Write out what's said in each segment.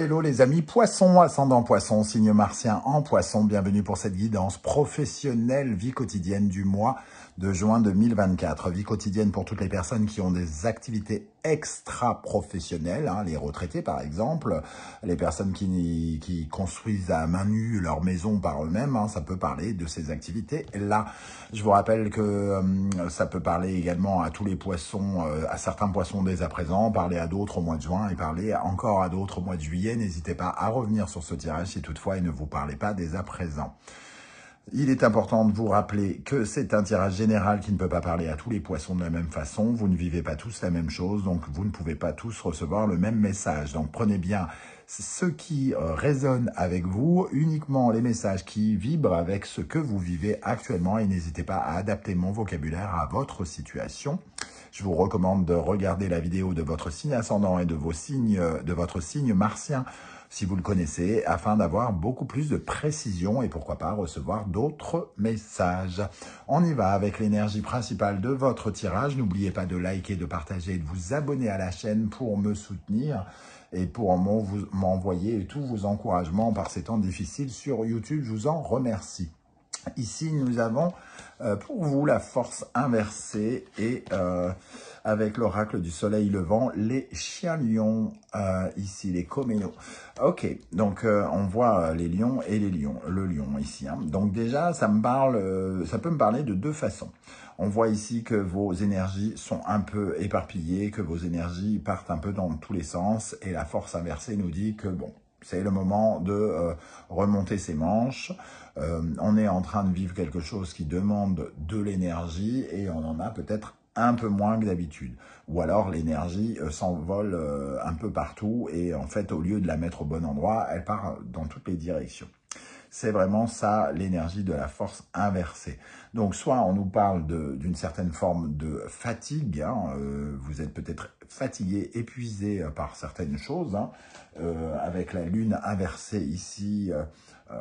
hello les amis, poisson, ascendant poisson, signe martien en poisson. Bienvenue pour cette guidance professionnelle, vie quotidienne du mois de juin 2024. Vie quotidienne pour toutes les personnes qui ont des activités extra-professionnelles, hein, les retraités par exemple, les personnes qui construisent à main nue leur maison par eux-mêmes, hein, ça peut parler de ces activités-là. Je vous rappelle que ça peut parler également à tous les poissons, à certains poissons dès à présent, parler à d'autres au mois de juin et parler encore à d'autres au mois de juillet. N'hésitez pas à revenir sur ce tirage si toutefois il ne vous parlait pas dès à présent. Il est important de vous rappeler que c'est un tirage général qui ne peut pas parler à tous les poissons de la même façon. Vous ne vivez pas tous la même chose, donc vous ne pouvez pas tous recevoir le même message. Donc prenez bien ce qui résonne avec vous, uniquement les messages qui vibrent avec ce que vous vivez actuellement et n'hésitez pas à adapter mon vocabulaire à votre situation. Je vous recommande de regarder la vidéo de votre signe ascendant et de votre signe martien si vous le connaissez, afin d'avoir beaucoup plus de précision et pourquoi pas recevoir d'autres messages. On y va avec l'énergie principale de votre tirage. N'oubliez pas de liker, de partager et de vous abonner à la chaîne pour me soutenir et pour m'envoyer tous vos encouragements par ces temps difficiles sur YouTube. Je vous en remercie. Ici, nous avons pour vous la force inversée et avec l'oracle du soleil levant, les chiens lions, ici les coménos. Ok, donc on voit les lions et les lions, le lion ici. Hein. Donc déjà, ça peut me parler de deux façons. On voit ici que vos énergies sont un peu éparpillées, que vos énergies partent un peu dans tous les sens et la force inversée nous dit que bon, c'est le moment de remonter ses manches. On est en train de vivre quelque chose qui demande de l'énergie et on en a peut-être un peu moins que d'habitude. Ou alors l'énergie s'envole un peu partout et en fait, au lieu de la mettre au bon endroit, elle part dans toutes les directions. C'est vraiment ça, l'énergie de la force inversée. Donc, soit on nous parle d'une certaine forme de fatigue, hein, vous êtes peut-être fatigué, épuisé par certaines choses, hein, avec la lune inversée ici,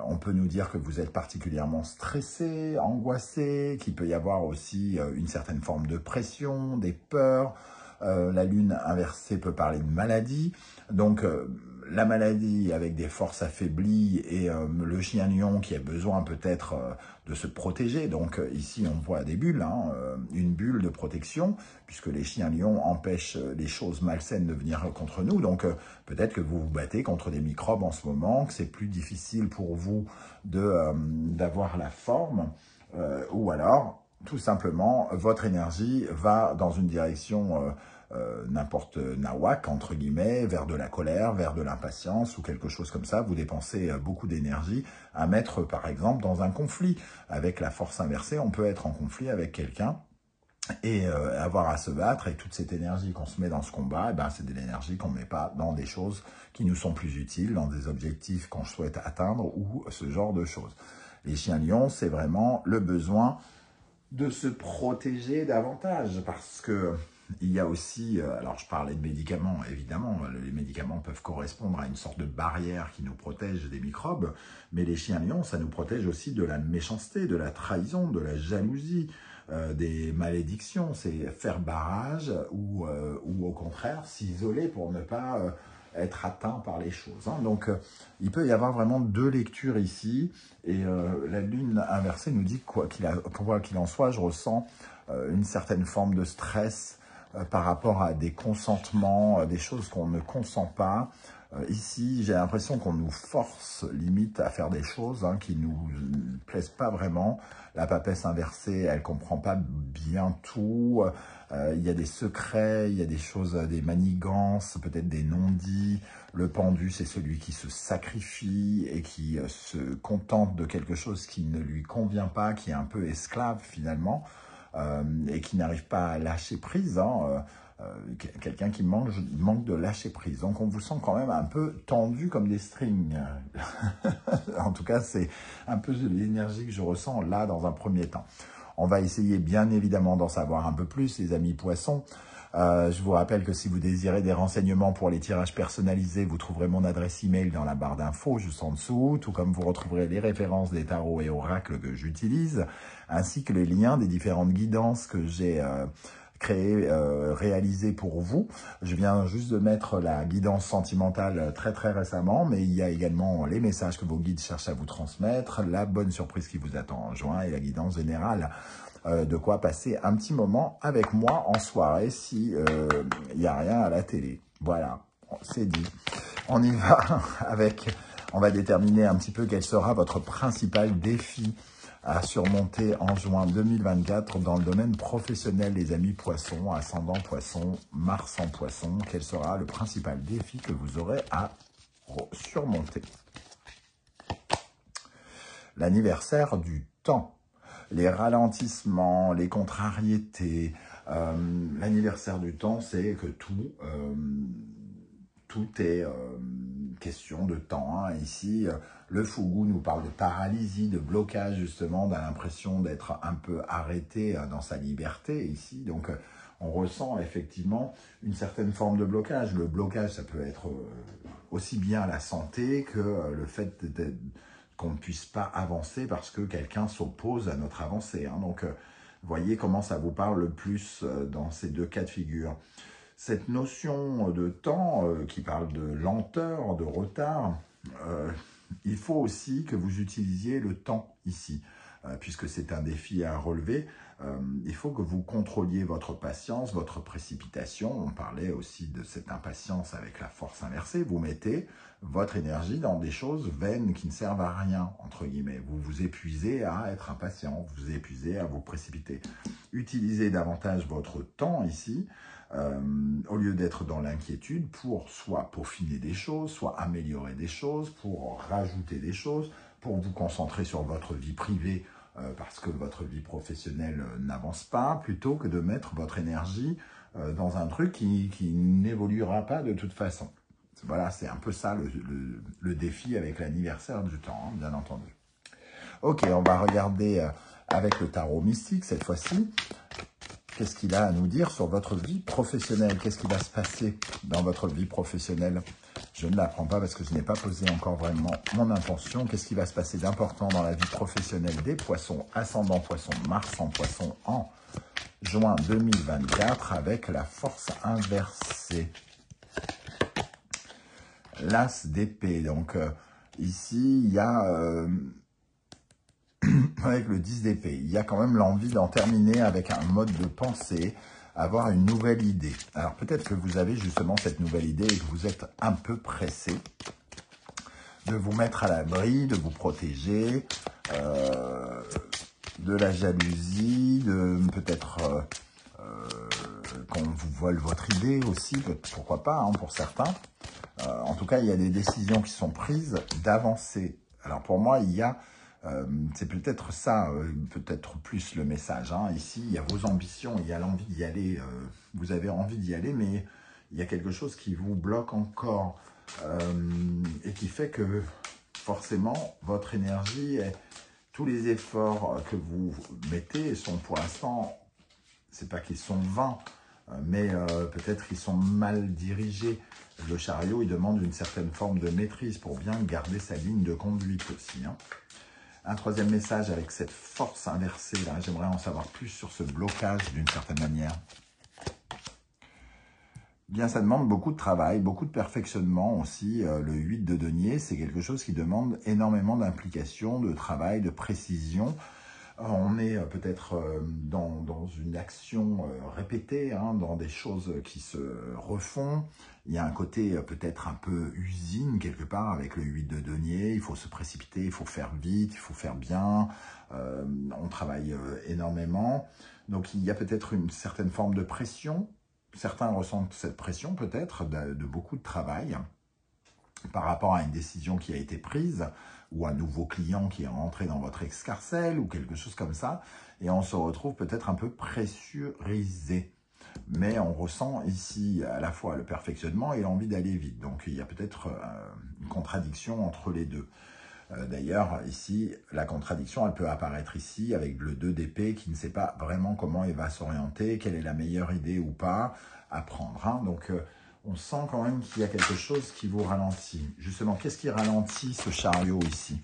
on peut nous dire que vous êtes particulièrement stressé, angoissé, qu'il peut y avoir aussi une certaine forme de pression, des peurs. La lune inversée peut parler de maladie. Donc, la maladie avec des forces affaiblies et le chien lion qui a besoin peut-être de se protéger. Donc ici, on voit des bulles, hein, une bulle de protection, puisque les chiens lions empêchent les choses malsaines de venir contre nous. Donc peut-être que vous vous battez contre des microbes en ce moment, que c'est plus difficile pour vous d'avoir la forme, ou alors, tout simplement, votre énergie va dans une direction n'importe nawak, entre guillemets, vers de la colère, vers de l'impatience ou quelque chose comme ça. Vous dépensez beaucoup d'énergie à mettre, par exemple, dans un conflit. Avec la force inversée, on peut être en conflit avec quelqu'un et avoir à se battre. Et toute cette énergie qu'on se met dans ce combat, eh ben, c'est de l'énergie qu'on ne met pas dans des choses qui nous sont plus utiles, dans des objectifs qu'on souhaite atteindre ou ce genre de choses. Les chiens lions, c'est vraiment le besoin de se protéger davantage parce que il y a aussi, alors je parlais de médicaments, évidemment, les médicaments peuvent correspondre à une sorte de barrière qui nous protège des microbes, mais les chiens lions, ça nous protège aussi de la méchanceté, de la trahison, de la jalousie, des malédictions, c'est faire barrage ou au contraire s'isoler pour ne pas être atteint par les choses. Hein. Donc, il peut y avoir vraiment deux lectures ici, et la lune inversée nous dit quoi qu'il en soit, je ressens une certaine forme de stress par rapport à des consentements, des choses qu'on ne consent pas. Ici, j'ai l'impression qu'on nous force limite à faire des choses hein, qui nous plaisent pas vraiment. La papesse inversée, elle comprend pas bien tout. Il y a des secrets, il y a des choses, des manigances, peut-être des non-dits. Le pendu, c'est celui qui se sacrifie et qui se contente de quelque chose qui ne lui convient pas, qui est un peu esclave finalement. Et qui n'arrive pas à lâcher prise, hein, quelqu'un qui manque de lâcher prise. Donc on vous sent quand même un peu tendu comme des strings. En tout cas, c'est un peu l'énergie que je ressens là dans un premier temps. On va essayer bien évidemment d'en savoir un peu plus, les amis poissons. Je vous rappelle que si vous désirez des renseignements pour les tirages personnalisés, vous trouverez mon adresse email dans la barre d'infos juste en dessous, tout comme vous retrouverez les références des tarots et oracles que j'utilise, ainsi que les liens des différentes guidances que j'ai créé, réalisé pour vous. Je viens juste de mettre la guidance sentimentale très récemment, mais il y a également les messages que vos guides cherchent à vous transmettre, la bonne surprise qui vous attend en juin et la guidance générale. De quoi passer un petit moment avec moi en soirée si il n'y a rien à la télé. Voilà, c'est dit. On y va avec, on va déterminer un petit peu quel sera votre principal défi à surmonter en juin 2024 dans le domaine professionnel, les amis poissons, ascendant poisson, Mars en poisson. Quel sera le principal défi que vous aurez à surmonter? L'anniversaire du temps. Les ralentissements, les contrariétés. L'anniversaire du temps, c'est que tout est question de temps. Hein. Ici, le fougou nous parle de paralysie, de blocage, justement, on a l'impression d'être un peu arrêté dans sa liberté ici. Donc, on ressent effectivement une certaine forme de blocage. Le blocage, ça peut être aussi bien la santé que le fait qu'on ne puisse pas avancer parce que quelqu'un s'oppose à notre avancée. Hein. Donc, voyez comment ça vous parle le plus dans ces deux cas de figure. Cette notion de temps qui parle de lenteur, de retard, il faut aussi que vous utilisiez le temps ici, puisque c'est un défi à relever. Il faut que vous contrôliez votre patience, votre précipitation. On parlait aussi de cette impatience avec la force inversée. Vous mettez votre énergie dans des choses vaines qui ne servent à rien, entre guillemets. Vous vous épuisez à être impatient, vous vous épuisez à vous précipiter. Utilisez davantage votre temps ici, au lieu d'être dans l'inquiétude, pour soit peaufiner des choses, soit améliorer des choses, pour rajouter des choses, pour vous concentrer sur votre vie privée, parce que votre vie professionnelle n'avance pas, plutôt que de mettre votre énergie dans un truc qui n'évoluera pas de toute façon. Voilà, c'est un peu ça le défi avec l'anniversaire du temps, hein, bien entendu. Ok, on va regarder avec le tarot mystique cette fois-ci. Qu'est-ce qu'il a à nous dire sur votre vie professionnelle? Qu'est-ce qui va se passer dans votre vie professionnelle? Je ne l'apprends pas parce que je n'ai pas posé encore vraiment mon intention. Qu'est-ce qui va se passer d'important dans la vie professionnelle des poissons, ascendant poisson, Mars en poisson en juin 2024 avec la force inversée? L'as d'épée. Donc ici, il y a... avec le 10 d'épée, il y a quand même l'envie d'en terminer avec un mode de pensée, avoir une nouvelle idée. Alors peut-être que vous avez justement cette nouvelle idée et que vous êtes un peu pressé de vous mettre à l'abri, de vous protéger, de la jalousie, de peut-être qu'on vous vole votre idée aussi, pourquoi pas, hein, pour certains. En tout cas, il y a des décisions qui sont prises d'avancer. Alors pour moi, il y a... c'est peut-être ça, peut-être plus le message. Hein. Ici, il y a vos ambitions, il y a l'envie d'y aller. Vous avez envie d'y aller, mais il y a quelque chose qui vous bloque encore et qui fait que forcément, votre énergie, tous les efforts que vous mettez sont pour l'instant, c'est pas qu'ils sont vains, mais peut-être qu'ils sont mal dirigés. Le chariot, il demande une certaine forme de maîtrise pour bien garder sa ligne de conduite aussi. Hein. Un troisième message avec cette force inversée, là, j'aimerais en savoir plus sur ce blocage d'une certaine manière. Bien, ça demande beaucoup de travail, beaucoup de perfectionnement aussi. Le 8 de denier, c'est quelque chose qui demande énormément d'implication, de travail, de précision. On est peut-être dans une action répétée, hein, dans des choses qui se refont. Il y a un côté peut-être un peu usine quelque part avec le 8 de denier. Il faut se précipiter, il faut faire vite, il faut faire bien. On travaille énormément. Donc il y a peut-être une certaine forme de pression. Certains ressentent cette pression peut-être de beaucoup de travail par rapport à une décision qui a été prise, ou un nouveau client qui est rentré dans votre escarcelle, ou quelque chose comme ça, et on se retrouve peut-être un peu pressurisé. Mais on ressent ici à la fois le perfectionnement et l'envie d'aller vite. Donc il y a peut-être une contradiction entre les deux. D'ailleurs, ici, la contradiction, elle peut apparaître ici avec le 2 d'épée qui ne sait pas vraiment comment il va s'orienter, quelle est la meilleure idée ou pas à prendre. Hein. Donc, on sent quand même qu'il y a quelque chose qui vous ralentit. Justement, qu'est-ce qui ralentit ce chariot ici?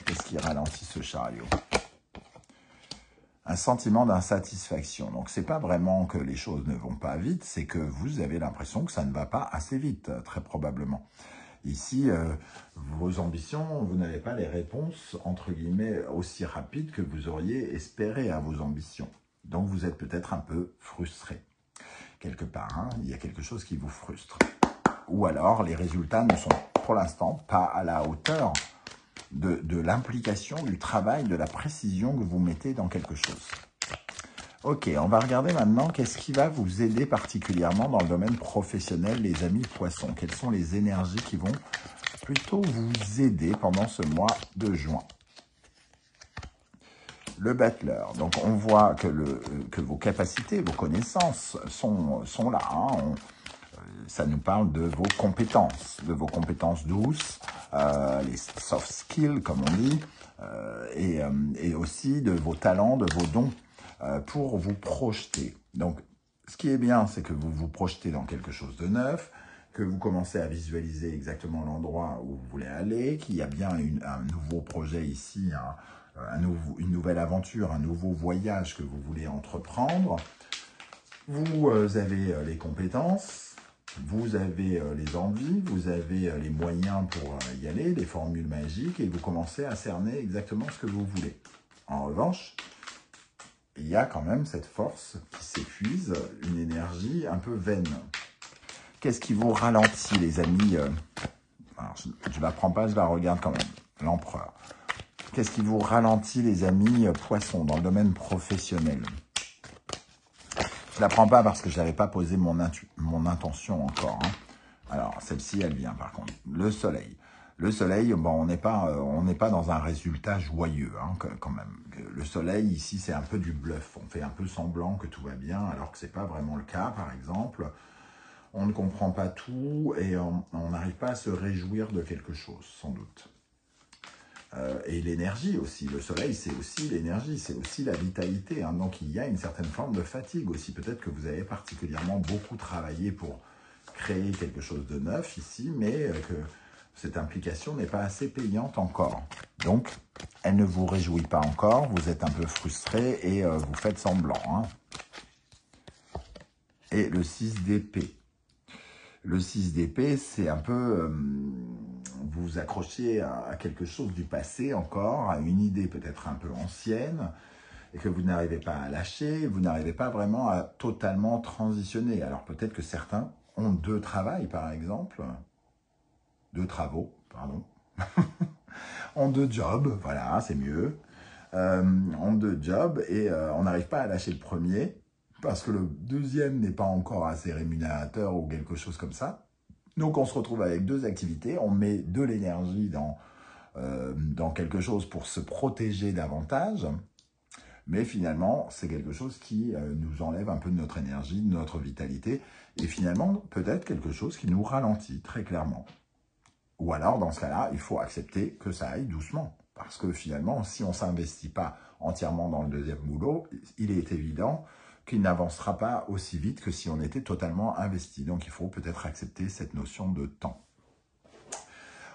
Qu'est-ce qui ralentit ce chariot? un sentiment d'insatisfaction. Donc, c'est pas vraiment que les choses ne vont pas vite, c'est que vous avez l'impression que ça ne va pas assez vite, très probablement. Ici, vos ambitions, vous n'avez pas les réponses, entre guillemets, aussi rapides que vous auriez espéré à vos ambitions. Donc, vous êtes peut-être un peu frustré. Quelque part, hein, il y a quelque chose qui vous frustre. Ou alors, les résultats ne sont, pour l'instant, pas à la hauteur de l'implication, du travail, de la précision que vous mettez dans quelque chose. Ok, on va regarder maintenant qu'est-ce qui va vous aider particulièrement dans le domaine professionnel, les amis poissons. Quelles sont les énergies qui vont plutôt vous aider pendant ce mois de juin. Le battleur, donc on voit que vos capacités, vos connaissances sont là. Hein. Ça nous parle de vos compétences douces, les soft skills comme on dit, et aussi de vos talents, de vos dons pour vous projeter. Donc ce qui est bien, c'est que vous vous projetez dans quelque chose de neuf, que vous commencez à visualiser exactement l'endroit où vous voulez aller, qu'il y a bien un nouveau projet ici, une nouvelle aventure, un nouveau voyage que vous voulez entreprendre. Vous avez les compétences, vous avez les envies, vous avez les moyens pour y aller, les formules magiques, et vous commencez à cerner exactement ce que vous voulez. En revanche, il y a quand même cette force qui s'épuise, une énergie un peu vaine. Qu'est-ce qui vous ralentit, les amis? Alors, je ne la prends pas, je la regarde quand même. L'empereur. Qu'est-ce qui vous ralentit, les amis poissons, dans le domaine professionnel? Je ne la prends pas parce que je n'avais pas posé mon intention encore. Hein. Alors, celle-ci, elle vient par contre. Le soleil. Le soleil, bon, on n'est pas dans un résultat joyeux, hein, quand même. Le soleil, ici, c'est un peu du bluff. On fait un peu semblant que tout va bien, alors que ce n'est pas vraiment le cas, par exemple. On ne comprend pas tout et on n'arrive pas à se réjouir de quelque chose, sans doute. Et l'énergie aussi. Le soleil, c'est aussi l'énergie, c'est aussi la vitalité. Hein. Donc, il y a une certaine forme de fatigue aussi. Peut-être que vous avez particulièrement beaucoup travaillé pour créer quelque chose de neuf ici, mais que cette implication n'est pas assez payante encore. Donc, elle ne vous réjouit pas encore, vous êtes un peu frustré et vous faites semblant. Hein. Et le 6 d'épée. Le 6 d'épée, c'est un peu, vous vous accrochez à quelque chose du passé encore, à une idée peut-être un peu ancienne, et que vous n'arrivez pas à lâcher, vous n'arrivez pas vraiment à totalement transitionner. Alors peut-être que certains ont deux travaux, par exemple, ont deux jobs, voilà, c'est mieux, ont deux jobs, et on n'arrive pas à lâcher le premier, parce que le deuxième n'est pas encore assez rémunérateur ou quelque chose comme ça. Donc on se retrouve avec deux activités, on met de l'énergie dans quelque chose pour se protéger davantage, mais finalement c'est quelque chose qui nous enlève un peu de notre énergie, de notre vitalité, et finalement peut-être quelque chose qui nous ralentit très clairement. Ou alors dans ce cas-là, il faut accepter que ça aille doucement, parce que finalement si on ne s'investit pas entièrement dans le deuxième boulot, il est évident qu'il n'avancera pas aussi vite que si on était totalement investi. Donc, il faut peut-être accepter cette notion de temps.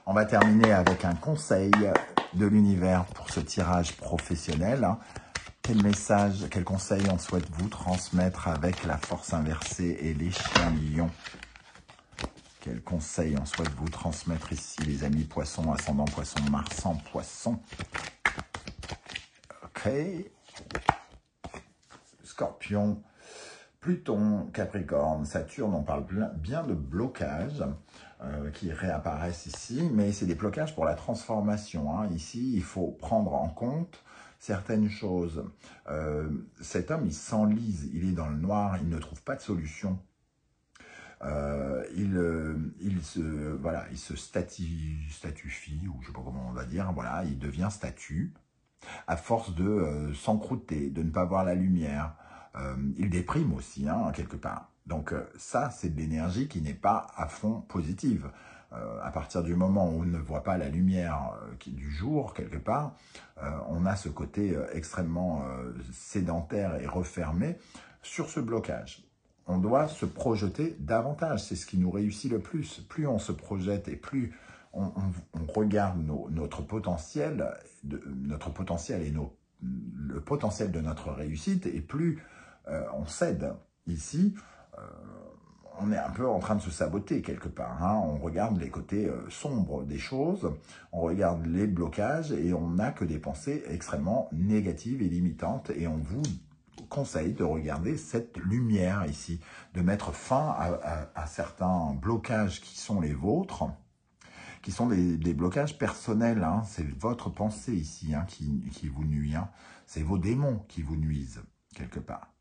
On va terminer avec un conseil de l'univers pour ce tirage professionnel. Quel message, quel conseil on souhaite vous transmettre avec la force inversée et les chiens lions? Quel conseil on souhaite vous transmettre ici, les amis poissons, ascendant poisson, Mars en poisson? Ok. Scorpion, Pluton, Capricorne, Saturne, on parle bien de blocages qui réapparaissent ici, mais c'est des blocages pour la transformation. Hein. Ici, il faut prendre en compte certaines choses. Cet homme, il s'enlise, il est dans le noir, il ne trouve pas de solution. Il se statufie, ou je ne sais pas comment on va dire, voilà, il devient statue, à force de s'encrouter, de ne pas voir la lumière. Il déprime aussi, hein, quelque part. Donc ça, c'est de l'énergie qui n'est pas à fond positive. À partir du moment où on ne voit pas la lumière du jour, quelque part, on a ce côté extrêmement sédentaire et refermé sur ce blocage. On doit se projeter davantage, c'est ce qui nous réussit le plus. Plus on se projette et plus on regarde notre potentiel et le potentiel de notre réussite et plus on cède ici, on est un peu en train de se saboter quelque part. Hein. On regarde les côtés sombres des choses, on regarde les blocages et on n'a que des pensées extrêmement négatives et limitantes. Et on vous conseille de regarder cette lumière ici, de mettre fin à certains blocages qui sont les vôtres, qui sont des blocages personnels. Hein. C'est votre pensée ici hein, qui vous nuit. Hein. C'est vos démons qui vous nuisent quelque part.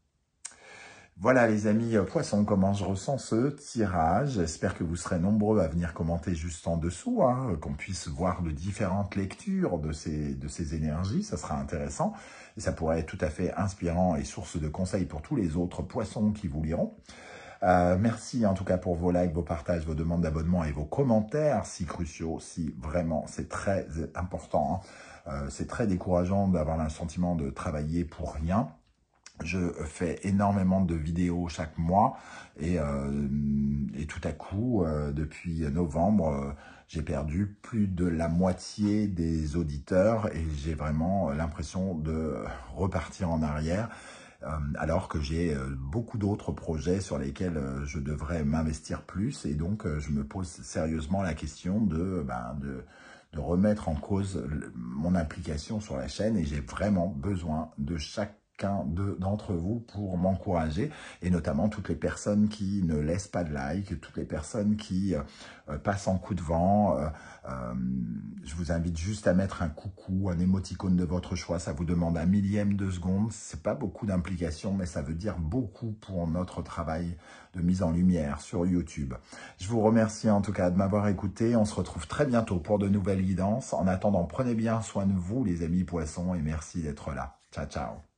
Voilà les amis poissons, comment je ressens ce tirage. J'espère que vous serez nombreux à venir commenter juste en dessous, hein, qu'on puisse voir de différentes lectures de ces énergies, ça sera intéressant. Et ça pourrait être tout à fait inspirant et source de conseils pour tous les autres poissons qui vous liront. Merci en tout cas pour vos likes, vos partages, vos demandes d'abonnement et vos commentaires si cruciaux, si vraiment c'est très important. Hein. C'est très décourageant d'avoir le sentiment de travailler pour rien. Je fais énormément de vidéos chaque mois et tout à coup, depuis novembre, j'ai perdu plus de la moitié des auditeurs et j'ai vraiment l'impression de repartir en arrière alors que j'ai beaucoup d'autres projets sur lesquels je devrais m'investir plus et donc je me pose sérieusement la question de remettre en cause mon implication sur la chaîne et j'ai vraiment besoin de chacun d'entre vous pour m'encourager et notamment toutes les personnes qui ne laissent pas de like, toutes les personnes qui passent en coup de vent. Je vous invite juste à mettre un coucou, un émoticône de votre choix. Ça vous demande un millième de seconde. C'est pas beaucoup d'implication, mais ça veut dire beaucoup pour notre travail de mise en lumière sur YouTube. Je vous remercie en tout cas de m'avoir écouté. On se retrouve très bientôt pour de nouvelles guidances. En attendant, prenez bien soin de vous les amis poissons et merci d'être là. Ciao, ciao.